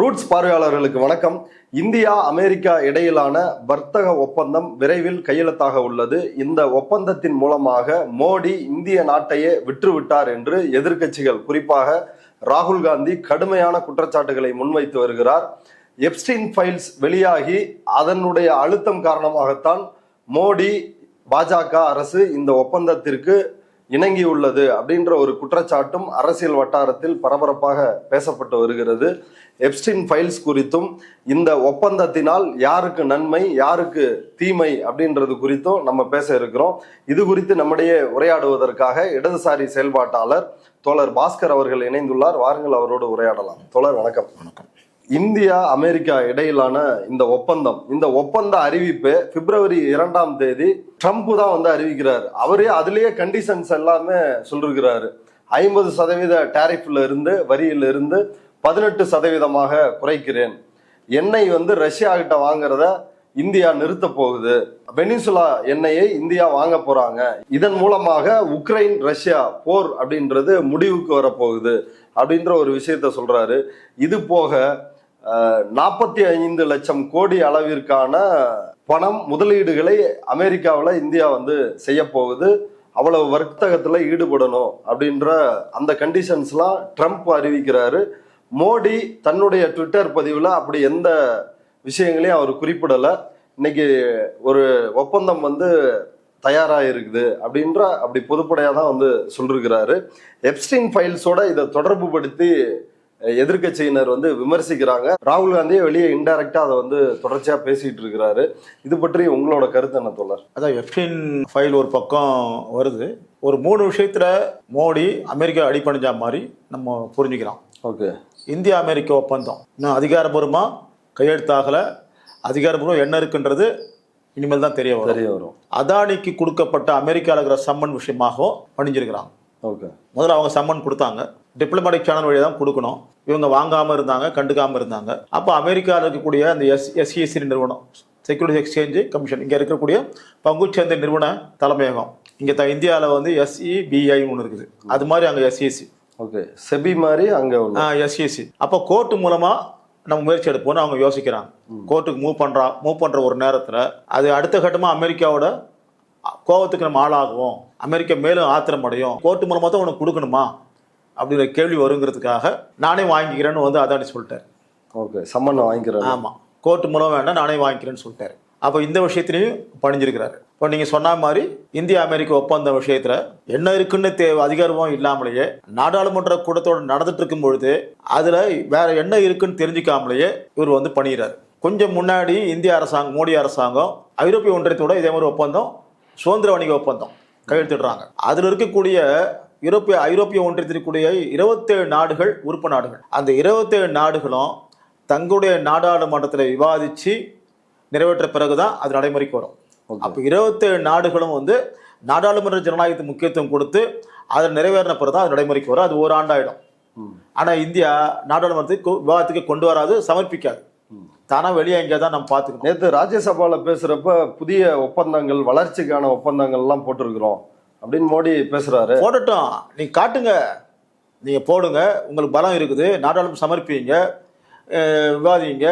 Roots பார்வையாளர்களுக்கு வணக்கம். India America இடையிலான வர்த்தக ஒப்பந்தம் விரைவில் கையெழுத்தாக உள்ளது. இந்த ஒப்பந்தத்தின் மூலமாக மோடி இந்திய நாட்டையே விற்றுவிட்டார் என்று எதிர்க்கட்சிகள், குறிப்பாக ராகுல் காந்தி கடுமையான குற்றச்சாட்டுகளை முன்வைத்து வருகிறார். எப்ஸ்டீன் ஃபைல்ஸ் வெளியாகி அதனுடைய அழுத்தம் காரணமாகத்தான் மோடி பாஜக அரசு இந்த ஒப்பந்தத்திற்கு இணங்கியுள்ளது அப்படின்ற ஒரு குற்றச்சாட்டும் அரசியல் வட்டாரத்தில் பரபரப்பாக பேசப்பட்டு வருகிறது. எப்ஸ்டீன் ஃபைல்ஸ் குறித்தும் இந்த ஒப்பந்தத்தினால் யாருக்கு நன்மை யாருக்கு தீமை அப்படின்றது குறித்தும் நம்ம பேச இருக்கிறோம். இது குறித்து நம்முடைய உரையாடுவதற்காக இடதுசாரி செயல்பாட்டாளர் தோழர் பாஸ்கர் அவர்கள் இணைந்துள்ளார். வாருங்கள், அவரோடு உரையாடலாம். தோழர் வணக்கம். வணக்கம். இந்தியா அமெரிக்கா இடையிலான இந்த ஒப்பந்த அறிவிப்பு பிப்ரவரி 2ஆம் தேதி ட்ரம்ப் தான் அறிவிக்கிறாரு. அவரே அதுலயே கண்டிஷன்ஸ் எல்லாமே சொல்லிருக்கிறாரு. 50% டேரிஃப்ல இருந்து, வரியில இருந்து 18% குறைக்கிறேன். எண்ணெய் ரஷ்யா கிட்ட வாங்குறத இந்தியா நிறுத்த போகுது. வெனிசுலா எண்ணெயை இந்தியா வாங்க போறாங்க. இதன் மூலமாக உக்ரைன் ரஷ்யா போர் அப்படின்றது முடிவுக்கு வரப்போகுது அப்படின்ற ஒரு விஷயத்த சொல்றாரு. இது போக 45 லட்சம் கோடி அளவிற்கான பணம் முதலீடுகளை அமெரிக்காவில் இந்தியா செய்ய போகுது. அவ்வளவு வர்த்தகத்துல ஈடுபடணும் அப்படின்ற அந்த கண்டிஷன்ஸ்லாம் ட்ரம்ப் அறிவிக்கிறாரு. மோடி தன்னுடைய ட்விட்டர் பதிவுல அப்படி எந்த விஷயங்களையும் அவர் குறிப்பிடல. இன்னைக்கு ஒரு ஒப்பந்தம் தயாராக இருக்குது அப்படின்ற அப்படி பொதுப்படையா தான் சொல்லிருக்கிறாரு. எப்ஸ்டீன் ஃபைல்ஸோட இதை தொடர்பு படுத்தி எதிர்கட்சியினர் விமர்சிக்கிறாங்க. ராகுல் காந்தியை வெளியே இன்டைரக்டா அதை தொடர்ச்சியா பேசிட்டு இருக்கிறாரு. இது பற்றி உங்களோட கருத்து என்ன தோழர்? அதான் எப்ஸ்டீன் ஃபைல் ஒரு பக்கம் வருது. ஒரு 3 விஷயத்துல மோடி அமெரிக்கா அடிபணிஞ்சா மாதிரி நம்ம புரிஞ்சுக்கலாம். ஓகே. இந்தியா அமெரிக்க ஒப்பந்தம் இன்னும் அதிகாரபூர்வமா கையெழுத்தாகல. அதிகாரபூர்வம் என்ன இருக்குன்றது இனிமேல் தான் தெரிய வரும். அதானிக்கு கொடுக்கப்பட்ட அமெரிக்காவில் இருக்கிற சம்மன் விஷயமாகவும் பணிஞ்சிருக்கிறாங்க. ஓகே. முதல்ல அவங்க சம்மன் கொடுத்தாங்க. டிப்ளமேட்டிக் சேனல் வழியாக தான் கொடுக்கணும். இவங்க வாங்காமல் இருந்தாங்க, கண்டுக்காமல் இருந்தாங்க. அப்போ அமெரிக்காவில் இருக்கக்கூடிய அந்த எஸ்இசி நிறுவனம், செக்யூரிட்டி எக்ஸ்சேஞ்சு கமிஷன், இங்கே இருக்கக்கூடிய பங்குச்சந்தை நிறுவன தலைமையகம், இங்கே இந்தியாவில் SEBI ஒன்று இருக்குது. அது மாதிரி அங்கே SEC. ஓகே. செபி மாதிரி அங்கே SEC. அப்போ கோர்ட்டு மூலமாக நம்ம முயற்சி எடுப்போம்னு அவங்க யோசிக்கிறாங்க. கோர்ட்டுக்கு மூவ் பண்ணுற ஒரு நேரத்தில் அது அடுத்த கட்டமாக அமெரிக்காவோட கோபத்துக்கு நம்ம ஆளாகுவோம், அமெரிக்கா மேலும் ஆத்திரம் அடையும், கோர்ட்டு மூலமாக தான் உனக்கு கொடுக்கணுமா அப்படிங்கிற கேள்வி வருங்கிறதுக்காக நானே வாங்கிக்கிறேன்னு அதானி சொல்லிட்டார். ஓகே. சம்மன் வாங்கிக்கிறேன். ஆமாம், கோர்ட்டு மூலம் வேண்டாம், நானே வாங்கிக்கிறேன்னு சொல்லிட்டாரு. அப்போ இந்த விஷயத்திலையும் பணிஞ்சிருக்கிறாரு. இப்போ நீங்கள் சொன்ன மாதிரி இந்தியா அமெரிக்க ஒப்பந்த விஷயத்தில் என்ன இருக்குன்னு அதிகாரமும் இல்லாமலேயே நாடாளுமன்ற கூட்டத்தோடு நடந்துட்டு இருக்கும் பொழுது அதில் வேற என்ன இருக்குன்னு தெரிஞ்சுக்காமலேயே இவர் பண்ணிடுறாரு. கொஞ்சம் முன்னாடி இந்திய அரசாங்கம், மோடி அரசாங்கம் ஐரோப்பிய ஒன்றியத்தோட இதே மாதிரி ஒப்பந்தம், சுதந்திர வணிக ஒப்பந்தம் கையெழுத்திடுறாங்க. அதில் இருக்கக்கூடிய ஐரோப்பிய ஒன்றியத்திற்குரிய 27 நாடுகள், உறுப்பு நாடுகள், அந்த 27 நாடுகளும் தங்களுடைய நாடாளுமன்றத்தில் விவாதித்து நிறைவேற்ற பிறகுதான் அது நடைமுறைக்கு வரும். அப்போ 27 நாடுகளும் நாடாளுமன்ற ஜனநாயகத்துக்கு முக்கியத்துவம் கொடுத்து அதை நிறைவேறின பிறகுதான் அது நடைமுறைக்கு வரும். அது ஒரு ஆண்டாயிடும். ஆனால் இந்தியா நாடாளுமன்றத்துக்கு விவாதத்துக்கு கொண்டு வராது, சமர்ப்பிக்காது. தானா வெளியே எங்கே தான் நம்ம பார்த்துக்கணும். நேற்று ராஜ்யசபாவில் பேசுறப்ப புதிய ஒப்பந்தங்கள், வளர்ச்சிக்கான ஒப்பந்தங்கள்லாம் போட்டிருக்கிறோம் அப்படின்னு மோடி பேசுறாரு. போடட்டும், நீங்க காட்டுங்க, நீங்க போடுங்க, உங்களுக்கு பலம் இருக்குது, நாடாளுமன்றம் சமர்ப்பிங்க, விவாதிங்க,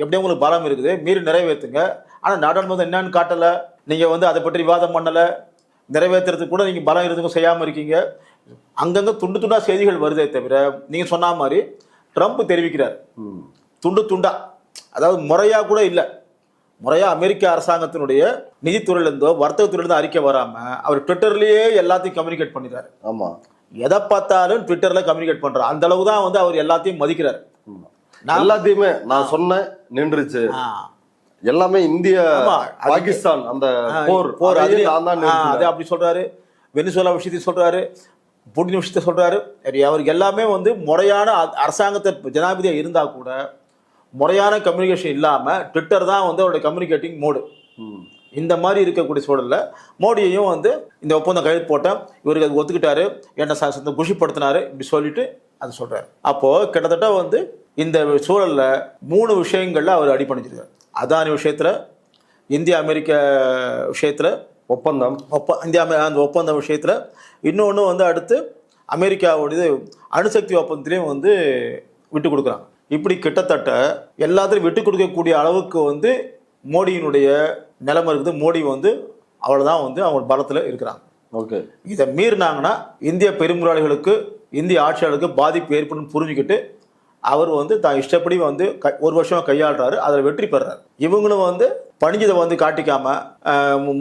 எப்படியும் உங்களுக்கு பலம் இருக்குது, மீறி நிறைவேற்றுங்க. ஆனால் நாடாளுமன்றம் என்னன்னு காட்டலை, நீங்கள் அதை பற்றி விவாதம் பண்ணலை, நிறைவேற்றுறதுக்கு கூட நீங்கள் பலம் இருந்துக்கும் செய்யாமல் இருக்கீங்க. அங்கங்கே துண்டு துண்டா செய்திகள் வருதே தவிர, நீங்கள் சொன்ன மாதிரி ட்ரம்ப் தெரிவிக்கிறார் துண்டு துண்டா, அதாவது முறையாக கூட இல்லை. முறையாக அமெரிக்க அரசாங்கத்தினுடைய நிதித்துறையிலிருந்தோ வர்த்தகத்துறையிலிருந்தோ அறிக்கை வராமல் அவர் ட்விட்டர்லேயே எல்லாத்தையும் கம்யூனிகேட் பண்ணிடுறாரு. ஆமாம், எதை பார்த்தாலும் ட்விட்டரில் கம்யூனிகேட் பண்ணுறாரு. அந்த அளவு தான் அவர் எல்லாத்தையும் மதிக்கிறார். எல்லாத்தையுமே நான் சொன்னேன் நின்றுச்சு, எல்லாமே இந்தியா பாகிஸ்தான் அந்த போர் அது அப்படி சொல்றாரு. வெனிசுலா விஷயத்தையும் சொல்றாரு, புட்டின் விஷயத்தை சொல்றாரு. அவருக்கு எல்லாமே முறையான அரசாங்கத்தை ஜனாதிபதியாக இருந்தா கூட முறையான கம்யூனிகேஷன் இல்லாமல் ட்விட்டர் தான் அவருடைய கம்யூனிகேட்டிங் மோடு. இந்த மாதிரி இருக்கக்கூடிய சூழலில் மோடியையும் இந்த ஒப்பந்தம் கையெழுத்து போட்டேன், இவருக்கு அது ஒத்துக்கிட்டாரு, என்ன குஷிப்படுத்தினாரு, இப்படி சொல்லிட்டு அது சொல்றாரு. அப்போ கிட்டத்தட்ட இந்த சூழலில் 3 விஷயங்கள்ல அவர் அடிபணிச்சிருக்காரு. அதானி விஷயத்துல, இந்தியா அமெரிக்க விஷயத்துல ஒப்பந்தம், அந்த ஒப்பந்த விஷயத்துல, இன்னொன்று அடுத்து அமெரிக்காவுடைய அணுசக்தி ஒப்பந்தத்திலையும் விட்டு கொடுக்குறாங்க. இப்படி கிட்டத்தட்ட எல்லாத்தையும் விட்டு கொடுக்கக்கூடிய அளவுக்கு வந்து மோடியினுடைய நிலைமை இருக்குது. மோடி வந்து அவ்வளோதான் வந்து அவங்க பலத்தில் இருக்கிறாங்க. ஓகே, இதை மீறினாங்கன்னா இந்திய பெருமுறாளிகளுக்கு, இந்திய ஆட்சியாளருக்கு பாதிப்பு ஏற்படும் புரிஞ்சுக்கிட்டு அவர் வந்து தான் இஷ்டப்படி வந்து ஒரு வருஷம் கையாளுறாரு, அதில் வெற்றி பெறாரு. இவங்களும் வந்து பணிஞ்சதை வந்து காட்டிக்காம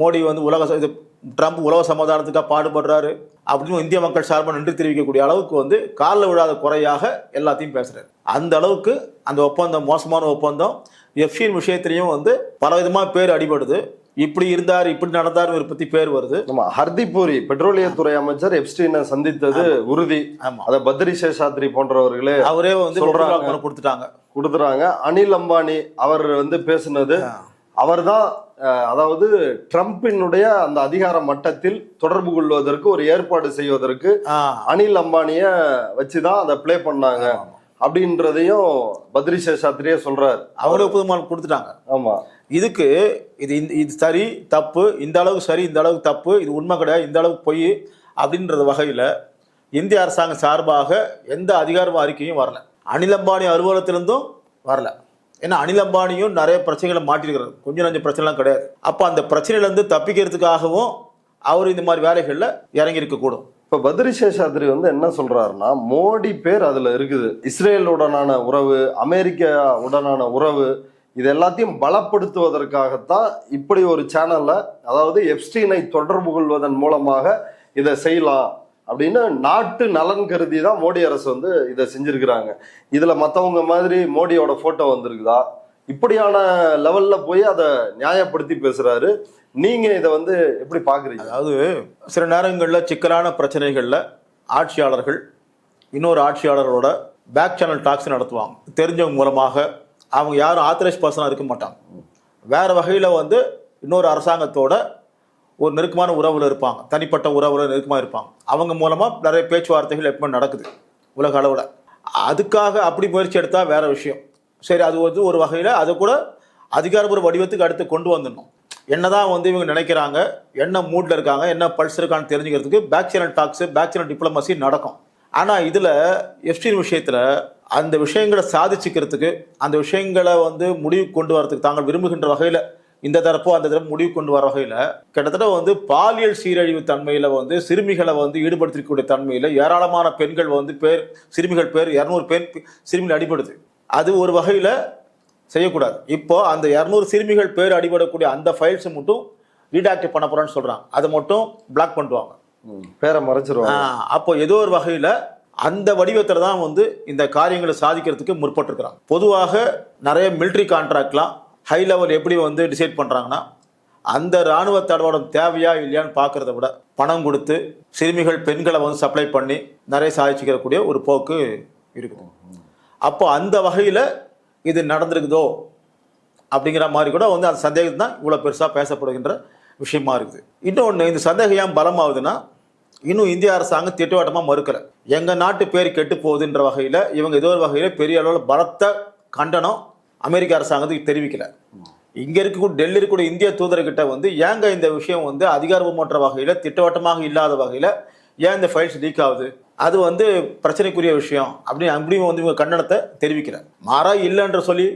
மோடி வந்து ட்ரம்ப் உலக சமாதானத்துக்காக பாடுபடுறாரு அப்படின்னு இந்திய மக்கள் சார்பாக நன்றி தெரிவிக்கக்கூடிய அளவுக்கு வந்து காலில் விழாத குறையாக எல்லாத்தையும் பேசுறாரு. அந்த அளவுக்கு அந்த ஒப்பந்தம் மோசமான ஒப்பந்தம். எஃப்ஷீன் விஷயத்திலையும் வந்து பலவிதமாக பேர் அடிபடுது. இப்படி இருந்தார், இப்படி நடந்தார் பத்தி பேர் வருது. நம்ம ஹர்தீப் பூரி பெட்ரோலியத்துறை அமைச்சர் எப்ஸ்டீனை சந்தித்தது உறுதி. அத பத்ரி சேஷாத்ரி போன்றவர்களே அவரே வந்து கொடுத்துட்டாங்க. அனில் அம்பானி அவர் வந்து பேசுனது, அவர்தான் அதாவது ட்ரம்பினுடைய அந்த அதிகார மட்டத்தில் தொடர்பு கொள்வதற்கு ஒரு ஏற்பாடு செய்வதற்கு அனில் அம்பானிய வச்சுதான் அதை பிளே பண்ணாங்க அப்படின்றதையும் பத்ரி சேஷாத்ரியே சொல்றாரு. அவரே ஒப்புதல் கொடுத்துட்டாங்க. ஆமா, இதுக்கு இது சரி தப்பு, இந்த அளவுக்கு சரி இந்த அளவுக்கு தப்பு, இது உண்மை கிடையாது, இந்த அளவுக்கு பொய் அப்படின்றது வகையில் இந்திய அரசாங்கம் சார்பாக எந்த அதிகாரமும் அறிக்கையும் வரல. அனில் அம்பானி அலுவலகத்திலிருந்தும் வரல. ஏன்னா அனில் அம்பானியும் நிறைய பிரச்சனைகளை மாட்டிருக்கிறார், கொஞ்சம் நஞ்ச பிரச்சனைலாம் கிடையாது. அப்போ அந்த பிரச்சனையிலேருந்து தப்பிக்கிறதுக்காகவும் அவர் இந்த மாதிரி வேலைகளில் இறங்கி இருக்கக்கூடும். இப்போ பத்ரி சேஷாத்ரி வந்து என்ன சொல்றாருன்னா, மோடி பேர் அதுல இருக்குது, இஸ்ரேலுடனான உறவு, அமெரிக்கா உடனான உறவு, இது எல்லாத்தையும் பலப்படுத்துவதற்காகத்தான் இப்படி ஒரு சேனல்ல, அதாவது எப்ஸ்டீனை தொடர்பு கொள்வதன் மூலமாக இதை செய்யலாம் அப்படின்னு நாட்டு நலன் கருதி தான் மோடி அரசு வந்து இதை செஞ்சிருக்கிறாங்க. இதுல மற்றவங்க மாதிரி மோடியோட போட்டோ வந்திருக்குதா? இப்படியான லெவல்ல போய் அதை நியாயப்படுத்தி பேசுறாரு. நீங்க இதை வந்து எப்படி பாக்குறீங்க? அதாவது சில நேரங்களில் சிக்கலான பிரச்சனைகள்ல ஆட்சியாளர்கள் இன்னொரு ஆட்சியாளரோட பேக் சேனல் டாக்ஸ் நடத்துவாங்க. தெரிஞ்சவங்க மூலமாக. அவங்க யாரும் ஆத்தரைஸ் பர்சனாக இருக்க மாட்டாங்க. வேற வகையில் வந்து இன்னொரு அரசாங்கத்தோட ஒரு நெருக்கமான உறவுல இருப்பாங்க, தனிப்பட்ட உறவுல நெருக்கமாக இருப்பாங்க. அவங்க மூலமாக நிறைய பேச்சுவார்த்தைகள் எப்போ நடக்குது உலக அளவில். அதுக்காக அப்படி முயற்சி எடுத்தால் வேற விஷயம். சரி, அது வந்து ஒரு வகையில் அதை கூட அதிகாரப்பூர்வ வடிவத்துக்கு அடுத்து கொண்டு வந்துடணும். என்னதான் வந்து இவங்க நினைக்கிறாங்க, என்ன மூட்ல இருக்காங்க, என்ன பல்ஸ் இருக்கான்னு தெரிஞ்சுக்கிறதுக்கு back channel talks, back channel diplomacy நடக்கும். ஆனால் இதில் எப்ஸ்டீன் விஷயத்தில் அந்த விஷயங்களை சாதிச்சுக்கிறதுக்கு, அந்த விஷயங்களை வந்து முடிவு கொண்டு வரதுக்கு தாங்கள் விரும்புகின்ற வகையில் இந்த தரப்போ அந்த தரப்பு முடிவு கொண்டு வர வகையில் கிட்டத்தட்ட வந்து பாலியல் சீரழிவு தன்மையில் வந்து சிறுமிகளை வந்து ஈடுபடுத்திக்கூடிய தன்மையில் ஏராளமான பெண்கள் வந்து சிறுமிகள் 200 பேர் சிறுமிகள் அடிபடுது. அது ஒரு வகையில் செய்யக்கூடாது. இப்போ அந்த 200 சிறுமிகள் பேர் அடிபடக்கூடிய அந்த ஃபைல்ஸை மட்டும் ரீடாக்ட் பண்ண போறான்னு சொல்றாங்க. அதை மட்டும் பிளாக் பண்ணுவாங்க, பேரை மறைச்சிருவாங்க. அப்போ ஏதோ ஒரு வகையில் அந்த வடிவத்தில் தான் வந்து இந்த காரியங்களை சாதிக்கிறதுக்கு முற்பட்டிருக்கிறாங்க. பொதுவாக நிறைய மிலிட்ரி கான்ட்ராக்ட்லாம் ஹை லெவல் எப்படி வந்து டிசைட் பண்ணுறாங்கன்னா, அந்த இராணுவ தடவாடம் தேவையா இல்லையான்னு பார்க்கறத விட பணம் கொடுத்து சிறுமிகள் பெண்களை வந்து சப்ளை பண்ணி நிறைய சாதிச்சுக்கிறக்கூடிய ஒரு போக்கு இருக்குது. அப்போ அந்த வகையில் இது நடந்திருக்குதோ அப்படிங்கிற மாதிரி கூட வந்து அந்த சந்தேகம் தான் இவ்வளோ பெருசாக பேசப்படுகின்ற விஷயமா இருக்குது. இன்னொன்று, இந்த சந்தேகம் ஏன் பலமாகுதுன்னா, இன்னும் இந்திய அரசாங்கம் திட்டவட்டமாக மறுக்கலை. எங்கள் நாட்டு பேர் கெட்டு போகுதுன்ற வகையில் இவங்க ஏதோ ஒரு வகையில் பெரிய அளவில் பலத்த கண்டனம் அமெரிக்க அரசாங்கத்துக்கு தெரிவிக்கல. இங்கே இருக்கக்கூடிய டெல்லி இருக்கக்கூடிய இந்திய தூதர்கிட்ட வந்து ஏங்க இந்த விஷயம் வந்து அதிகாரமற்ற வகையில் திட்டவட்டமாக இல்லாத வகையில் ஏன் இந்த ஃபைல்ஸ் லீக் ஆகுது, அது வந்து பிரச்சனைக்குரிய விஷயம் அப்படியும் வந்து இவங்க கண்டனத்தை தெரிவிக்கல. மாறா இல்லைன்ற சொல்லி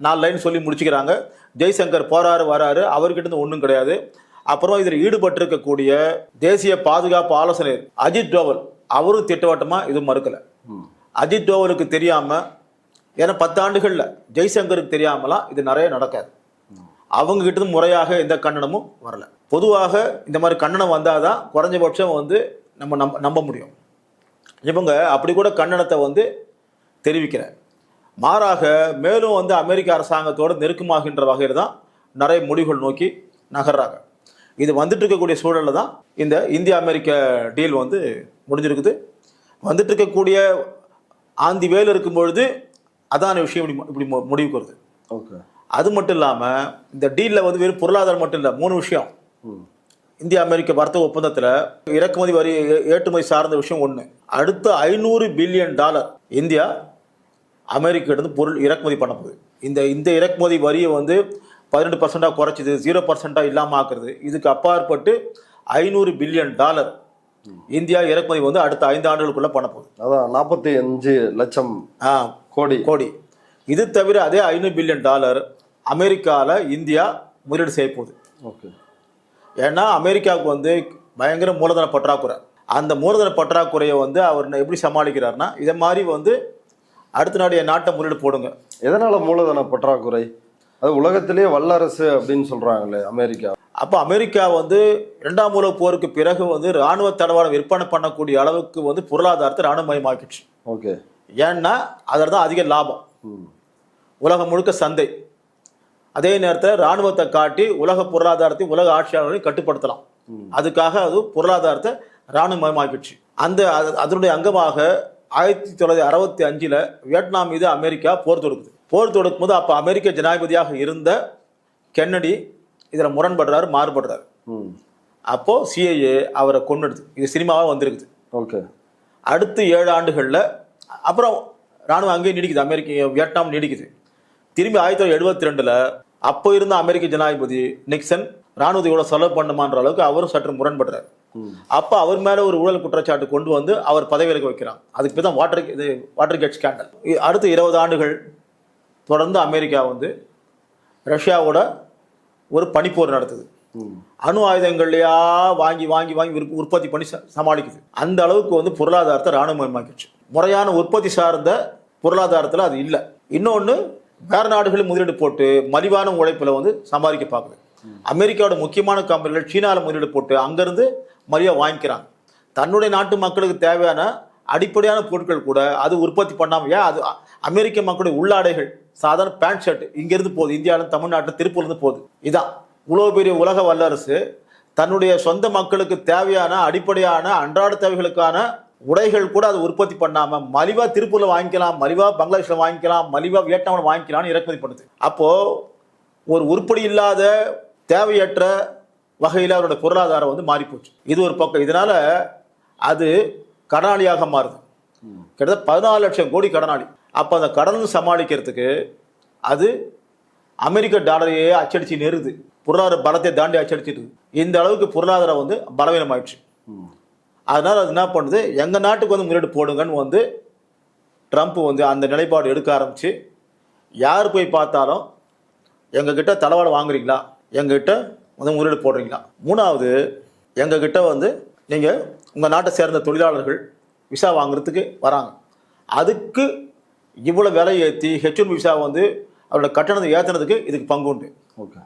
4 லைன் சொல்லி முடிச்சுக்கிறாங்க. ஜெய்சங்கர் போறாரு வராரு, அவர்கிட்ட இருந்து ஒன்றும் கிடையாது. அப்புறம் இதில் ஈடுபட்டிருக்கக்கூடிய தேசிய பாதுகாப்பு ஆலோசகர் அஜித் டோவல் அவரும் திட்டவட்டமாக இது மறுக்கல. அஜித் டோவலுக்கு தெரியாம, ஏன்னா 10 ஆண்டுகள்ல ஜெய்சங்கருக்கு தெரியாமலாம் இது நிறைய நடக்காது. அவங்க கிட்ட முறையாக எந்த கண்டனமும் வரல. பொதுவாக இந்த மாதிரி கண்டனம் வந்தாதான் குறைஞ்சபட்சம் வந்து நம்ம நம்ப முடியும். இவங்க அப்படி கூட கண்டனத்தை வந்து தெரிவிக்கிற, மாறாக மேலும் வந்து அமெரிக்க அரசாங்கத்தோட நெருக்கமாகின்ற வகையில் தான் நிறைய முடிவுகள் நோக்கி நகர்றாங்க. இது வந்துட்டு இருக்கக்கூடிய சூழலில் தான் இந்த இந்திய அமெரிக்க டீல் வந்து முடிஞ்சிருக்குது. வந்துட்டு இருக்கக்கூடிய ஆந்தி வேல் இருக்கும் பொழுது அதான விஷயம் இப்படி முடிவுக்கு வருது. ஓகே, அது மட்டும் இல்லாமல் இந்த டீலில் வந்து வெறும் பொருளாதாரம் மட்டும் இல்லை, 3 விஷயம். இந்திய அமெரிக்க வர்த்தக ஒப்பந்தத்தில் இறக்குமதி வரி ஏற்றுமதி சார்ந்த விஷயம் ஒன்று. அடுத்த $500 பில்லியன் இந்தியா அமெரிக்கிட்ட பொருள் இறக்குமதி பண்ண போகுது. இந்த இறக்குமதி வரியை வந்து 12% குறைச்சிது, 0% இல்லாமல் ஆக்குறது. இதுக்கு அப்பாற்பட்டு $500 பில்லியன் இந்தியா இறக்குமதி வந்து அடுத்த 5 ஆண்டுகளுக்குள்ள பண்ண போகுது. அதான் 45 லட்சம் கோடி. இது தவிர அதே $500 பில்லியன் அமெரிக்காவில் இந்தியா முதலீடு செய்ய போகுது. ஓகே. ஏன்னா அமெரிக்காவுக்கு வந்து பயங்கர மூலதன பற்றாக்குறை. அந்த மூலதன பற்றாக்குறையை வந்து அவர் எப்படி சமாளிக்கிறாருன்னா, இதை மாதிரி வந்து அடுத்த நாடு என் நாட்டை முதலீடு போடுங்க. எதனால மூலதன பற்றாக்குறை? அது உலகத்திலேயே வல்லரசு அப்படின்னு சொல்றாங்களே அமெரிக்கா. அப்போ அமெரிக்கா வந்து 2ஆம் உலகப் போருக்கு பிறகு வந்து இராணுவ தளவாடம் விற்பனை பண்ணக்கூடிய அளவுக்கு வந்து பொருளாதாரத்தை இராணுவமயமாக்கிடுச்சு. ஓகே. ஏன்னா அதில் தான் அதிக லாபம், உலகம் முழுக்க சந்தை. அதே நேரத்தில் இராணுவத்தை காட்டி உலக பொருளாதாரத்தை உலக ஆட்சியாளர்களையும் கட்டுப்படுத்தலாம். அதுக்காக அது பொருளாதாரத்தை இராணுவமயமாக்கிடுச்சு. அதனுடைய அங்கமாக 1965 வியட்நாம் மீது அமெரிக்கா போர் தொடுக்குது. போர் தொடுக்கும் போது அப்போ அமெரிக்க ஜனாதிபதியாக இருந்த கென்னடி இதில் முரண்படுறாரு, மாறுபடுறாரு. அப்போ CIA அவரை கொன்னுடுது. இது சினிமாவாக வந்திருக்குது. ஓகே. அடுத்து 7 ஆண்டுகளில் அப்புறம் இராணுவம் அங்கேயும் நீடிக்குது, வியட்நாம் நீடிக்குது. திரும்பி 1972 அப்போ இருந்த அமெரிக்க ஜனாதிபதி நிக்சன் இராணுவத்தை இவ்வளோ செலவு பண்ணுமான்ற அளவுக்கு அவரும் சற்று முரண்படுறாரு. அப்போ அவர் மேலே ஒரு ஊழல் குற்றச்சாட்டு கொண்டு வந்து அவர் பதவியிலக்க வைக்கிறாங்க. அதுக்கு பேர் தான் வாட்டர் கேட் ஸ்கேண்டல். அடுத்து 20 ஆண்டுகள் தொடர்ந்து அமெரிக்கா வந்து ரஷ்யாவோட ஒரு பனிப்போர் நடத்துது. அணு ஆயுதங்கள்லையா வாங்கி வாங்கி வாங்கி உற்பத்தி பண்ணி சமாளிக்குது. அந்த அளவுக்கு வந்து பொருளாதாரத்தை இராணுவமயமாக்கிடுச்சு. முறையான உற்பத்தி சார்ந்த பொருளாதாரத்தில் அது இல்லை. இன்னொன்று, வேற நாடுகளில் முதலீடு போட்டு மலிவான உழைப்பில் வந்து சம்பாதிக்க பார்க்குது. அமெரிக்காவோட முக்கியமான கம்பெனிகள் சீனாவில் முதலீடு போட்டு அங்கேருந்து மலிவாக வாங்கிக்கிறாங்க. தன்னுடைய நாட்டு மக்களுக்கு தேவையான அடிப்படையான பொருட்கள் கூட அது உற்பத்தி பண்ணாமல், ஏன் அது அமெரிக்க மக்களுடைய உள்ளாடைகள் சாதாரண பேண்ட் ஷர்ட் இங்கேருந்து போகுது, இந்தியாவில் தமிழ்நாட்டில் திருப்பூர்லேருந்து போகுது. இதான் இவ்வளோ பெரிய உலக வல்லரசு தன்னுடைய சொந்த மக்களுக்கு தேவையான அடிப்படையான அன்றாட தேவைகளுக்கான உடைகள் கூட அது உற்பத்தி பண்ணாமல் மலிவாக திருப்பூரில் வாங்கிக்கலாம், மலிவாக பங்களாதேஷில் வாங்கிக்கலாம், மலிவாக வியட்நாமில் வாங்கிக்கலாம்னு இறக்குமதி பண்ணுது. அப்போது ஒரு உருப்படி இல்லாத தேவையற்ற வகையில் அவருடைய பொருளாதாரம் வந்து மாறிப்போச்சு. இது ஒரு பக்கம். இதனால் அது கடனாளியாக மாறுது. கிட்டத்தட்ட 14 லட்சம் கோடி கடனாளி. அப்போ அந்த கடன் சமாளிக்கிறதுக்கு அது அமெரிக்க டாலரையே அச்சடிச்சு நெருது, பொருளாதார பலத்தை தாண்டி அச்சடிச்சிட்டு. இந்த அளவுக்கு பொருளாதாரம் வந்து பலவீனமாயிடுச்சு. அதனால் அது என்ன பண்ணுது, எங்கள் நாட்டுக்கு வந்து முதலீடு போடுங்கன்னு வந்து ட்ரம்ப் வந்து அந்த நிலைப்பாடு எடுக்க ஆரம்பித்து, யார் போய் பார்த்தாலும் எங்ககிட்ட தளவாடம் வாங்குறீங்களா, எங்ககிட்ட வந்து முதலீடு போடுறீங்களா. 3வது, எங்ககிட்ட வந்து நீங்கள் உங்கள் நாட்டை சேர்ந்த தொழிலாளர்கள் விசா வாங்குறதுக்கு வராங்க, அதுக்கு இவ்வளோ விலை ஏற்றி H1B விசா வந்து அவரோட கட்டணத்தை ஏற்றுனதுக்கு இதுக்கு பங்கு உண்டு. ஓகே.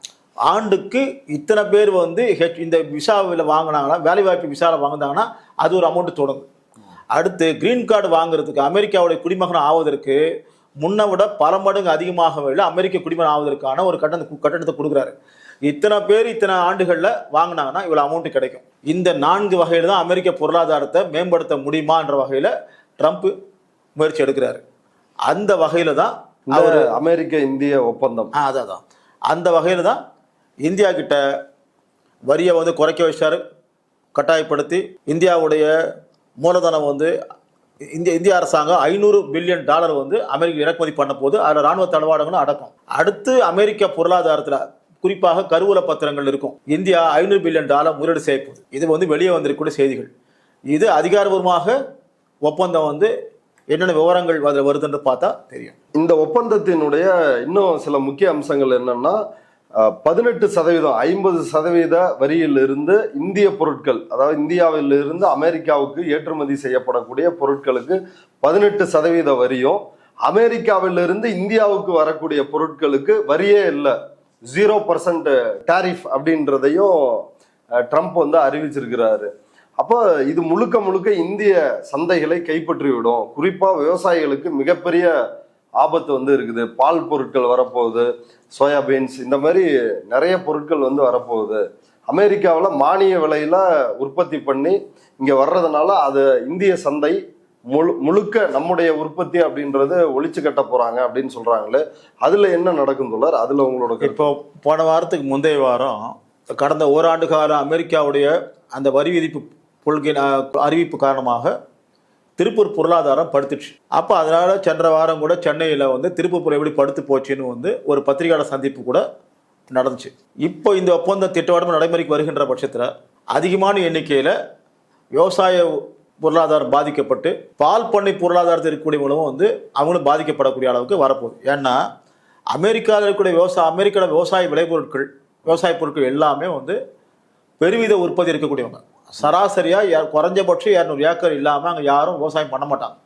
ஆண்டுக்கு இத்தனை பேர் வந்து இந்த விசாவில் வாங்கினாங்கன்னா, வேலைவாய்ப்பு விசாவில் வாங்கினாங்கன்னா அது ஒரு அமௌண்ட்டு தொடங்கும். அடுத்து கிரீன் கார்டு வாங்குறதுக்கு, அமெரிக்காவுடைய குடிமகன் ஆவதற்கு முன்னை விட பல மடங்கு அதிகமாக அமெரிக்க குடிமகன் ஆவதற்கான ஒரு கட்டணத்தை கொடுக்குறாரு. இத்தனை பேர் இத்தனை ஆண்டுகளில் வாங்கினாங்கன்னா இவ்வளோ அமௌண்ட்டு கிடைக்கும். இந்த 4 வகையில் தான் அமெரிக்க பொருளாதாரத்தை மேம்படுத்த முடியுமான்ற வகையில் ட்ரம்ப் முயற்சி எடுக்கிறாரு. அந்த வகையில் தான் அவர் அமெரிக்க இந்திய ஒப்பந்தம். அதான் அந்த வகையில் தான் இந்தியா கிட்ட வரியை வந்து குறைக்க வச்சாரு, கட்டாயப்படுத்தி. இந்தியாவுடைய மூலதனம் வந்து இந்திய அரசாங்கம் $500 பில்லியன் வந்து அமெரிக்கா இறக்குமதி பண்ண போது அதில் இராணுவ தளவாடங்களும் அடக்கம். அடுத்து அமெரிக்க பொருளாதாரத்தில் குறிப்பாக கருவூல பத்திரங்கள் இருக்கும். இந்தியா $500 பில்லியன் முதலீடு செய்ய போகுது. இது வந்து வெளியே வந்திருக்கக்கூடிய செய்திகள். இது அதிகாரபூர்வமாக ஒப்பந்தம் வந்து என்னென்ன விவரங்கள் அதில் வருதுன்னு பார்த்தா தெரியும். இந்த ஒப்பந்தத்தினுடைய இன்னும் சில முக்கிய அம்சங்கள் என்னன்னா, 18% 50% வரியிலிருந்து இந்திய பொருட்கள், அதாவது இந்தியாவிலிருந்து அமெரிக்காவுக்கு ஏற்றுமதி செய்யப்படக்கூடிய பொருட்களுக்கு 18% வரியும், அமெரிக்காவிலிருந்து இந்தியாவுக்கு வரக்கூடிய பொருட்களுக்கு வரியே இல்லை, 0% டாரிஃப் அப்படின்றதையும் ட்ரம்ப் வந்து அறிவிச்சிருக்கிறாரு. அப்போ இது முழுக்க முழுக்க இந்திய சந்தைகளை கைப்பற்றி விடும். குறிப்பா விவசாயிகளுக்கு மிகப்பெரிய ஆபத்து வந்து இருக்குது. பால் பொருட்கள் வரப்போகுது, சோயாபீன்ஸ், இந்த மாதிரி நிறைய பொருட்கள் வந்து வரப்போகுது. அமெரிக்காவில் மானிய விலையில உற்பத்தி பண்ணி இங்க வர்றதுனால அது இந்திய சந்தை முழுக்க நம்முடைய உற்பத்தி அப்படின்றது ஒழிச்சு கட்ட போறாங்க அப்படின்னு சொல்றாங்களே, அதுல என்ன நடக்கும் தோழர்? அதுல உங்களோட இப்போ போன வாரத்துக்கு முந்தைய வாரம் கடந்த ஓராண்டு கால அமெரிக்காவுடைய அந்த வரி விதிப்பு கொள்கை அறிவிப்பு காரணமாக திருப்பூர் பொருளாதாரம் படுத்துச்சு. அப்போ அதனால சென்ற வாரம் கூட சென்னையில் வந்து திருப்பூர் எப்படி படுத்து போச்சுன்னு வந்து ஒரு பத்திரிகையாளர் சந்திப்பு கூட நடந்துச்சு. இப்போ இந்த ஒப்பந்தம் திட்டவட்டமாக நடைமுறைக்கு வருகின்ற பட்சத்தில் அதிகமான எண்ணிக்கையில் விவசாய பொருளாதாரம் பாதிக்கப்பட்டு பால் பண்ணை பொருளாதாரத்தில் இருக்கக்கூடியவங்களும் வந்து அவங்களும் பாதிக்கப்படக்கூடிய அளவுக்கு வரப்போகுது. ஏன்னா அமெரிக்காவில் இருக்கக்கூடிய அமெரிக்காவோட விவசாய பொருட்கள் எல்லாமே வந்து பெருவித உற்பத்தி இருக்கக்கூடியவங்க. சராசரியாக குறைஞ்சபட்சம் 200 ஏக்கர் இல்லாமல் அங்கே யாரும் விவசாயம் பண்ண மாட்டாங்க.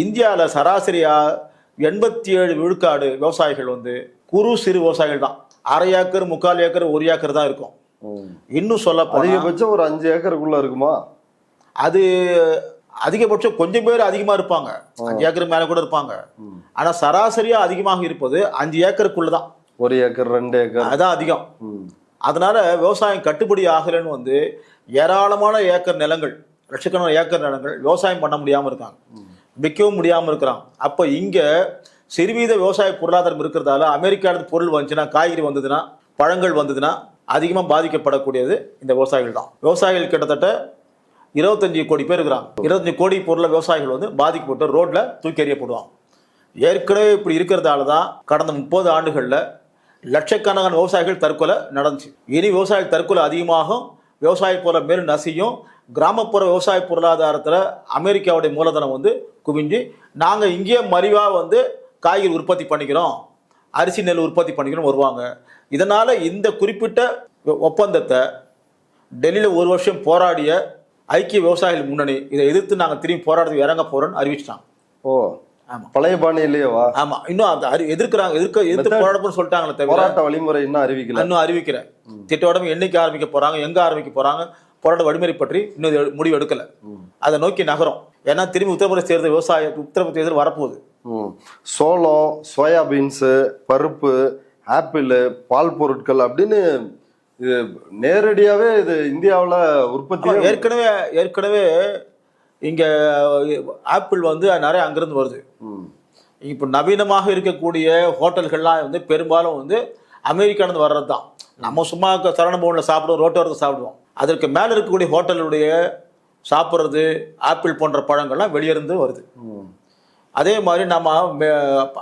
இந்தியாவில் சராசரியாக 87 விழுக்காடு விவசாயிகள் வந்து குறு சிறு விவசாயிகள் தான். 1/2 ஏக்கர் 3/4 ஏக்கர் 1 ஏக்கர் தான் இருக்கும். இன்னும் சொல்ல அதிகபட்சம் ஒரு 5 ஏக்கருக்குள்ள இருக்குமா? அது அதிகபட்சம் கொஞ்சம் பேர் அதிகமாக இருப்பாங்க, 5 ஏக்கருக்கு மேலே கூட இருப்பாங்க. ஆனால் சராசரியாக அதிகமாக இருப்பது 5 ஏக்கருக்குள்ளதான். 1 ஏக்கர் 2 ஏக்கர் அதான் அதிகம். அதனால விவசாயம் கட்டுப்படி ஆகலைன்னு வந்து ஏராளமான ஏக்கர் நிலங்கள், லட்சக்கணக்கான ஏக்கர் நிலங்கள் விவசாயம் பண்ண முடியாமல் இருக்காங்க, விற்கவும் முடியாமல் இருக்கிறாங்க. அப்போ இங்கே சிறுவீத விவசாய பொருளாதாரம் இருக்கிறதால அமெரிக்காவிலிருந்து பொருள் வந்துச்சுன்னா, காய்கறி வந்ததுன்னா, பழங்கள் வந்ததுன்னா அதிகமாக பாதிக்கப்படக்கூடியது இந்த விவசாயிகள் தான். விவசாயிகள் கிட்டத்தட்ட 25 கோடி பேர் இருக்கிறாங்க. 25 கோடி பொருளை விவசாயிகள் வந்து பாதிக்கப்பட்டு ரோட்டில் தூக்கி எறியப்படுவாங்க. ஏற்கனவே இப்படி இருக்கிறதால தான் கடந்த 30 ஆண்டுகளில் லட்சக்கணக்கான விவசாயிகள் தற்கொலை நடந்துச்சு. இனி விவசாயிகள் தற்கொலை அதிகமாகும், விவசாய பொருளை மேலும் நசியும். கிராமப்புற விவசாய பொருளாதாரத்தில் அமெரிக்காவுடைய மூலதனம் வந்து குவிஞ்சு நாங்கள் இங்கேயே மலிவாக வந்து காய்கறி உற்பத்தி பண்ணிக்கிறோம், அரிசி நெல் உற்பத்தி பண்ணிக்கிறோம் வருவாங்க. இதனால் இந்த குறிப்பிட்ட ஒப்பந்தத்தை டெல்லியில் 1 வருஷம் போராடிய ஐக்கிய விவசாயிகள் முன்னணி இதை எதிர்த்து நாங்கள் திரும்பி போராடுறது இறங்க போகிறோன்னு அறிவிச்சிட்டாங்க. ஓ ஆமா, பழைய பாணியிலேயேவா? ஆமா, இன்னும் அந்த எதிர்த்து போராடணும்னு சொல்லிட்டாங்களே தவிர போராட்ட வழிமுறை இன்னும் அறிவிக்கிற திட்டவட்டம் என்னைக்கு ஆரம்பிக்க போறாங்க, எங்க ஆரம்பிக்க போறாங்க, போராட்ட வழிமுறை பற்றி இன்னும் முடிவு எடுக்கல. அதை நோக்கி நகரம். ஏன்னா திரும்பி உத்தரப்பிரதேச தேர்தல் வரப்போகுது. சோளம், சோயாபீன்ஸ், பருப்பு, ஆப்பிள், பால் பொருட்கள் அப்படின்னு இது நேரடியாவே இது இந்தியாவில் உற்பத்தி. ஏற்கனவே இங்க ஆப்பிள் வந்து நிறைய அங்கிருந்து வருது. இப்போ நவீனமாக இருக்கக்கூடிய ஹோட்டல்கள்லாம் வந்து பெரும்பாலும் வந்து அமெரிக்கானது வர்றது தான். நம்ம சும்மா சரண பவனில் சாப்பிடுவோம், ரோட்டோரத்தில் சாப்பிடுவோம். அதற்கு மேலே இருக்கக்கூடிய ஹோட்டலுடைய சாப்பிட்றது ஆப்பிள் போன்ற பழங்கள்லாம் வெளியிருந்து வருது. அதே மாதிரி நம்ம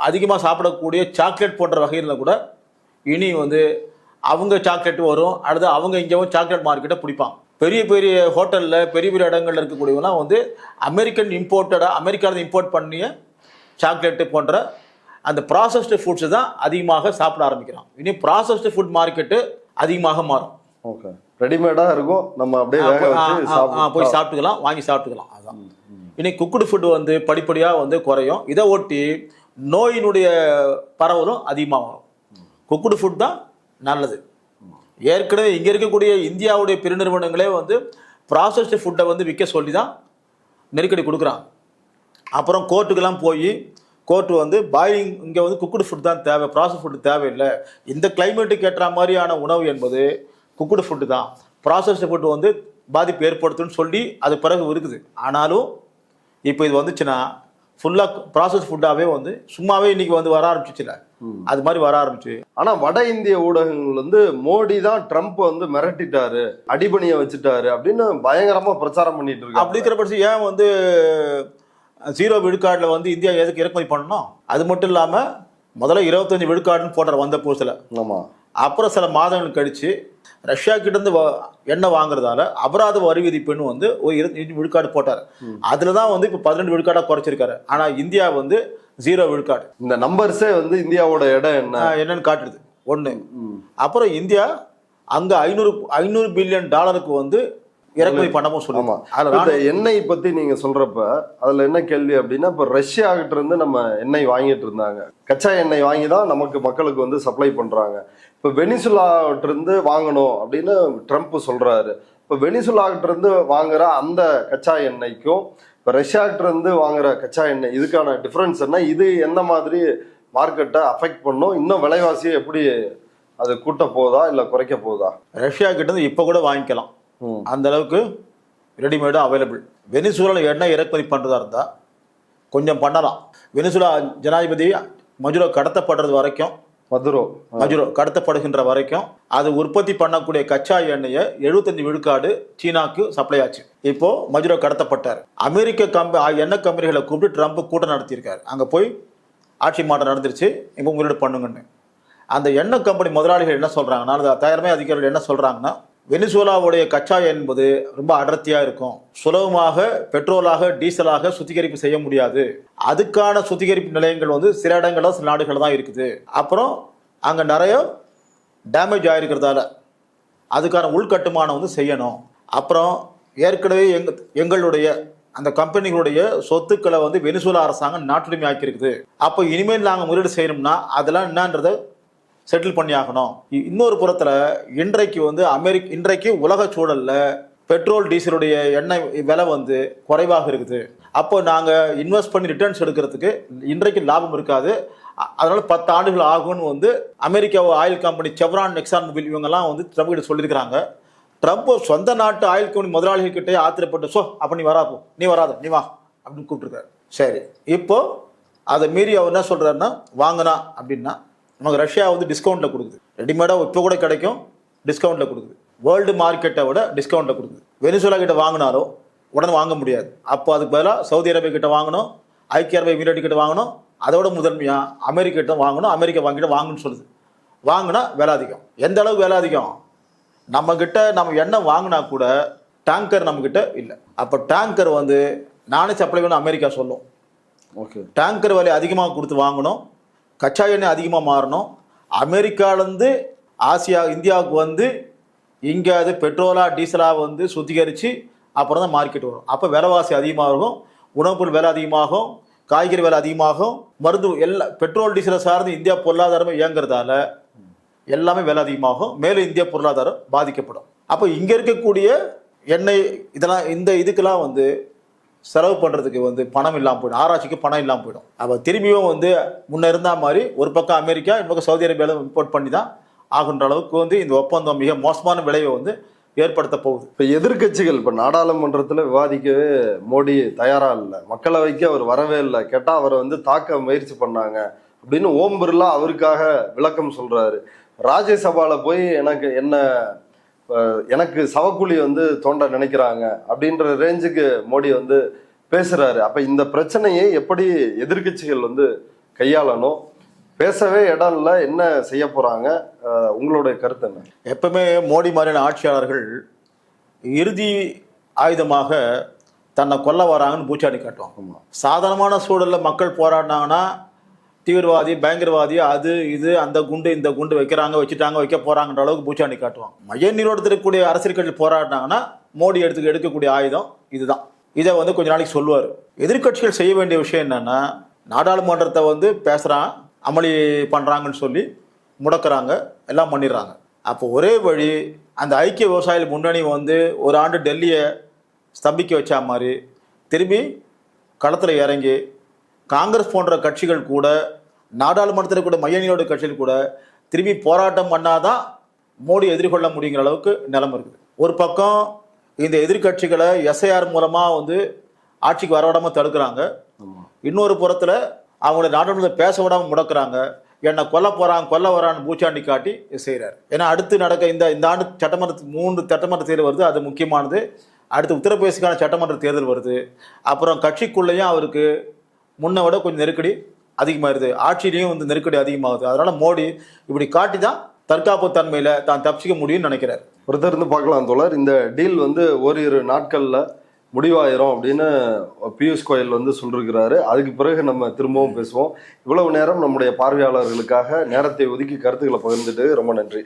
அதிகமாக சாப்பிடக்கூடிய சாக்லேட் போன்ற வகையில் கூட இனி வந்து அவங்க சாக்லேட் வரும். அடுத்து அவங்க இங்கேவும் சாக்லேட் மார்க்கெட்டை பிடிப்பாங்க. பெரிய பெரிய ஹோட்டலில் பெரிய பெரிய இடங்கள்ல இருக்கக்கூடியவங்களாம் வந்து அமெரிக்காவில் இம்போர்ட் பண்ணிய சாக்லேட்டு போன்ற அந்த ப்ராசஸ்டு ஃபுட்ஸ் தான் அதிகமாக சாப்பிட ஆரம்பிக்கிறோம். இனி ப்ராசஸ்டு ஃபுட் மார்க்கெட்டு அதிகமாக மாறும். ஓகே, ரெடிமேடாக இருக்கும், நம்ம அப்படியே போய் சாப்பிட்டுக்கலாம், வாங்கி சாப்பிட்டுக்கலாம். அதுதான் இனி குக்குடு ஃபுட் வந்து படிப்படியாக வந்து குறையும். இதை ஒட்டி நோயினுடைய பரவலும் அதிகமாக வரும். குக்குடு ஃபுட் தான் நல்லது. ஏற்கனவே இங்கே இருக்கக்கூடிய இந்தியாவுடைய பெருநிறுவனங்களே வந்து ப்ராசஸ்டு ஃபுட்டை வந்து விற்க சொல்லி தான் நெருக்கடி கொடுக்குறாங்க. அப்புறம் கோர்ட்டுக்கெல்லாம் போய் கோர்ட்டு வந்து பாயிலிங் இங்கே வந்து குக்குடு ஃபுட் தான் தேவை, ப்ராசஸ் ஃபுட்டு தேவையில்லை, இந்த கிளைமேட்டுக்கு ஏற்ற மாதிரியான உணவு என்பது குக்குடு ஃபுட்டு தான், ப்ராசஸ்டு ஃபுட்டு வந்து பாதிப்பு ஏற்படுத்துன்னு சொல்லி அது பிறகு இருக்குது. ஆனாலும் இப்போ இது வந்துச்சுன்னா ஃபுல்லாக ப்ராசஸ் ஃபுட்டாகவே வந்து சும்மாவே இன்னைக்கு வந்து வர ஆரம்பிச்சிச்சுல, அது மாதிரி வர ஆரம்பிச்சு. ஆனா வட இந்திய ஊடகங்கள் வந்து மோடி தான் ட்ரம்ப் வந்து மிரட்டிட்டாரு, அடிபணிய வச்சுட்டாரு அப்படின்னு பயங்கரமா பிரச்சாரம் பண்ணிட்டு இருக்கு. அப்படி இருக்கிற பட்சம் ஏன் வந்து 0 விழுக்காடுல வந்து இந்தியா எதுக்கு இறக்குமதி பண்ணணும்? அது மட்டும் இல்லாம முதல்ல 25 விழுக்காடுன்னு போடுற வந்த புதுசுல. ஆமா, அப்புறம் சில மாதங்கள் கழிச்சு ரஷ்யா கிட்ட இருந்து எண்ணெய் வாங்குறதால அபராத வரி விதிப்புன்னு வந்து ஒரு 25 விழுக்காடு போட்டார். அதுலதான் வந்து இப்ப 12 விழுக்காடா குறைச்சிருக்காரு. ஆனா இந்தியா வந்து 0 விழுக்காடு. இந்த நம்பர்ஸே வந்து இந்தியாவோட இடம் என்னன்னு காட்டுது ஒண்ணு. அப்புறம் இந்தியா அங்க 500 பில்லியன் டாலருக்கு வந்து இறக்குமதி பண்ணவும் சொல்லுவாங்க. எண்ணெய் பத்தி நீங்க சொல்றப்ப அதுல என்ன கேள்வி அப்படின்னா, இப்ப ரஷ்யா கிட்ட இருந்து நம்ம எண்ணெய் வாங்கிட்டு இருந்தாங்க, கச்சா எண்ணெய் வாங்கி தான் நமக்கு மக்களுக்கு வந்து சப்ளை பண்றாங்க. இப்ப வெனிசுலாவிட்ட இருந்து வாங்கணும் அப்படின்னு ட்ரம்ப் சொல்றாரு. இப்ப வெனிசுலாகிட்ட இருந்து வாங்குற அந்த கச்சா எண்ணெய்க்கும் இப்ப ரஷ்யாகிட்ட இருந்து வாங்குற கச்சா எண்ணெய் இதுக்கான டிஃபரன்ஸ் என்ன? இது எந்த மாதிரி மார்க்கெட்டை அஃபெக்ட் பண்ணும்? இன்னும் விலைவாசியை எப்படி அது கூட்ட போகுதா இல்ல குறைக்க போகுதா? ரஷ்யா கிட்ட இருந்து இப்ப கூட வாங்கிக்கலாம், அந்த அளவுக்கு ரெடிமேடாக அவைலபிள். வெனிசுலாவில் எண்ணெய் இறக்குமதி பண்ணுறதா இருந்தால் கொஞ்சம் பண்ணலாம். வெனிசுலா ஜனாதிபதி மதுரோ கடத்தப்படுறது வரைக்கும், மதுரோ கடத்தப்படுகின்ற வரைக்கும் அது உற்பத்தி பண்ணக்கூடிய கச்சா எண்ணெயை 75 விழுக்காடு சீனாக்கு சப்ளை ஆச்சு. இப்போ மதுரோ கடத்தப்பட்டார். அமெரிக்க எண்ணெய் கம்பெனிகளை கூப்பிட்டு ட்ரம்ப் கூட்டம் நடத்தியிருக்காரு. அங்கே போய் ஆட்சி மாற்றம் நடந்துருச்சு, இப்போ முதலீடு பண்ணுங்கன்னு. அந்த எண்ணெய் கம்பெனி முதலாளிகள் என்ன சொல்கிறாங்கன்னா, தயாரிமை அதிகாரிகள் என்ன சொல்கிறாங்கன்னா, வெனிசுலாவுடைய கச்சா என்பது ரொம்ப அடர்த்தியாக இருக்கும், சுலபமாக பெட்ரோலாக டீசலாக சுத்திகரிப்பு செய்ய முடியாது. அதுக்கான சுத்திகரிப்பு நிலையங்கள் வந்து சில இடங்களில் சில நாடுகள் தான் இருக்குது. அப்புறம் அங்கே நிறைய டேமேஜ் ஆகிருக்கிறதால அதுக்கான உள்கட்டுமானம் வந்து செய்யணும். அப்புறம் ஏற்கனவே எங்களுடைய அந்த கம்பெனிகளுடைய சொத்துக்களை வந்து வெனிசுலா அரசாங்கம் நாட்டுரிமை ஆக்கியிருக்குது. அப்போ இனிமேல் நாங்கள் முதலீடு செய்யணும்னா அதெல்லாம் என்னன்றதை செட்டில் பண்ணி ஆகணும். இன்னொரு புறத்தில் இன்றைக்கு உலக சூழலில் பெட்ரோல் டீசலுடைய எண்ணெய் விலை வந்து குறைவாக இருக்குது. அப்போ நாங்கள் இன்வெஸ்ட் பண்ணி ரிட்டர்ன்ஸ் எடுக்கிறதுக்கு இன்றைக்கு லாபம் இருக்காது. அதனால 10 ஆண்டுகள் ஆகும்னு வந்து America oil company Chevron, Exxon Mobil இவங்கெல்லாம் வந்து ட்ரம்ப் கிட்ட சொல்லியிருக்கிறாங்க. ட்ரம்ப் சொந்த நாட்டு ஆயில் கம்பெனி முதலாளிகள் கிட்டே ஆத்திரப்பட்டு அப்போ நீ வராது, நீ வா அப்படின்னு கூப்பிட்டுருக்காரு. சரி, இப்போ அதை மீறி அவர் என்ன சொல்றாருன்னா, வாங்கினா அப்படின்னா நமக்கு ரஷ்யா வந்து டிஸ்கவுண்ட்டில் கொடுக்குது. ரெடிமேடாக இப்போ கூட கிடைக்கும், டிஸ்கவுண்ட்டில் கொடுக்குது. வேர்ல்டு மார்க்கெட்டை விட டிஸ்கவுண்ட்டில் கொடுக்குது. வெனிசுலா கிட்ட வாங்கினாலும் உடனே வாங்க முடியாது. அப்போ அதுக்கு பதிலாக சவுதி அரேபியா கிட்ட வாங்கணும், ஐக்கிய அரபு எமிரேட் கிட்ட வாங்கணும், அதோட முதன்மையாக அமெரிக்கா கிட்ட வாங்கணும். அமெரிக்கா வாங்கிட்ட வாங்கணும்னு சொல்லுது. வாங்கினா விலை அதிகம். எந்த அளவுக்கு விலை அதிகம்? நம்ம எண்ணெய் வாங்கினா கூட டேங்கர் நம்மக்கிட்ட இல்லை. அப்போ டேங்கர் வந்து நானே சப்ளை பண்ண அமெரிக்கா சொல்லும். ஓகே, டேங்கர் விலை அதிகமாக கொடுத்து வாங்கணும், கச்சா எண்ணெய் அதிகமாக மாறணும். அமெரிக்காவிலேருந்து இந்தியாவுக்கு வந்து இங்கே அது பெட்ரோலா டீசலாக வந்து சுத்திகரித்து அப்புறம் தான் மார்க்கெட் வரும். அப்போ விலைவாசி அதிகமாகும், உணவுப் பொருள் விலை அதிகமாகும், காய்கறி விலை அதிகமாகும், மருந்து பெட்ரோல் டீசலை சார்ந்து இந்தியா பொருளாதாரமே இயங்குறதால எல்லாமே விலை அதிகமாகும். மேலும் இந்திய பொருளாதாரம் பாதிக்கப்படும். அப்போ இங்கே இருக்கக்கூடிய எண்ணெய் இதுக்கெல்லாம் வந்து செலவு பண்ணுறதுக்கு வந்து பணம் இல்லாமல் போயிடும், ஆராய்ச்சிக்கு பணம் இல்லாமல் போயிடும். அப்போ திரும்பியும் வந்து முன்ன இருந்தா மாதிரி ஒரு பக்கம் அமெரிக்கா, இன்னொரு பக்கம் சவுதி அரேபியாவில் இம்போர்ட் பண்ணி தான் ஆகுன்ற அளவுக்கு வந்து இந்த ஒப்பந்தம் மிக மோசமான விளைவை வந்து ஏற்படுத்த போகுது. இப்போ எதிர்கட்சிகள் இப்போ நாடாளுமன்றத்தில் விவாதிக்கவே மோடி தயாராக இல்லை, மக்களவைக்கு அவர் வரவே இல்லை, கேட்டால் அவரை வந்து தாக்க முயற்சி பண்ணாங்க அப்படின்னு ஓம் பிர்லா அவருக்காக விளக்கம் சொல்றாரு. ராஜ்யசபாவில் போய் எனக்கு சவக்குழி வந்து தோண்ட நினைக்கிறாங்க அப்படின்ற ரேஞ்சுக்கு மோடி வந்து பேசுறாரு. அப்ப இந்த பிரச்சனையை எப்படி எதிர்கட்சிகள் வந்து கையாளணும்? பேசவே இடம் இல்லை, என்ன செய்ய போறாங்க? உங்களுடைய கருத்து என்ன? எப்பவுமே மோடி மாதிரியான ஆட்சியாளர்கள் இறுதி ஆயுதமாக தன்னை கொல்ல வராங்கன்னு பூச்சாடி காட்டுவாங்க. சாதாரணமான சூழல்ல மக்கள் போராடினாங்கன்னா தீவிரவாதி, பயங்கரவாதி, அது இது அந்த குண்டு இந்த குண்டு வச்சுட்டாங்க, வைக்க போறாங்கன்ற அளவுக்கு பூச்சாண்டி காட்டுவாங்க. மைய நீரோட்டத்திற்கக்கூடிய அரசியல் கட்சி போராடினாங்கன்னா மோடி எடுக்கக்கூடிய ஆயுதம் இதுதான். இதை வந்து கொஞ்ச நாளைக்கு சொல்லுவார். எதிர்கட்சிகள் செய்ய வேண்டிய விஷயம் என்னன்னா, நாடாளுமன்றத்தை வந்து பேசுறான், அமளி பண்றாங்கன்னு சொல்லி முடக்கிறாங்க, எல்லாம் பண்ணிடுறாங்க. அப்போ ஒரே வழி, அந்த ஐக்கிய விவசாயிகள் முன்னணி வந்து ஒரு ஆண்டு டெல்லியை ஸ்தம்பிக்க வச்சா மாதிரி திரும்பி களத்தில் இறங்கி காங்கிரஸ் போன்ற கட்சிகள் கூட, நாடாளுமன்றத்தில் கூட மைய நீரோட்ட கட்சிகள் கூட திரும்பி போராட்டம் பண்ணாதான் மோடி எதிர்கொள்ள முடியுங்கிற அளவுக்கு நிலைமை இருக்குது. ஒரு பக்கம் இந்த எதிர்கட்சிகளை எஸ்ஐஆர் மூலமாக வந்து ஆட்சிக்கு வரவிடாமல் தடுக்கிறாங்க, இன்னொரு புறத்தில் அவங்கள நாடாளுமன்றத்தில் பேச விடாமல் முடக்கிறாங்க. என்னை கொல்ல வரான்னு பூச்சாண்டி காட்டி செய்கிறார். ஏன்னா அடுத்து நடக்க இந்த ஆண்டு 3 சட்டமன்ற தேர்தல் வருது, அது முக்கியமானது. அடுத்து உத்தரப்பிரதேசக்கான சட்டமன்ற தேர்தல் வருது. அப்புறம் கட்சிக்குள்ளேயும் அவருக்கு முன்னை விட கொஞ்சம் நெருக்கடி அதிகமாகிடுது, ஆட்சியிலையும் வந்து நெருக்கடி அதிகமாகுது. அதனால மோடி இப்படி காட்டி தான் தற்காப்பு தன்மையில தான் தப்பிச்சிக்க முடியும்னு நினைக்கிறார். ஒருத்தர் இருந்து பார்க்கலாம் தோழர், இந்த டீல் வந்து ஓரிரு நாட்கள்ல முடிவாயிரும் அப்படின்னு பியூஷ் கோயல் வந்து சொல்லிருக்கிறாரு. அதுக்கு பிறகு நம்ம திரும்பவும் பேசுவோம். இவ்வளவு நேரம் நம்முடைய பார்வையாளர்களுக்காக நேரத்தை ஒதுக்கி கருத்துக்களை பகிர்ந்துட்டு ரொம்ப நன்றி.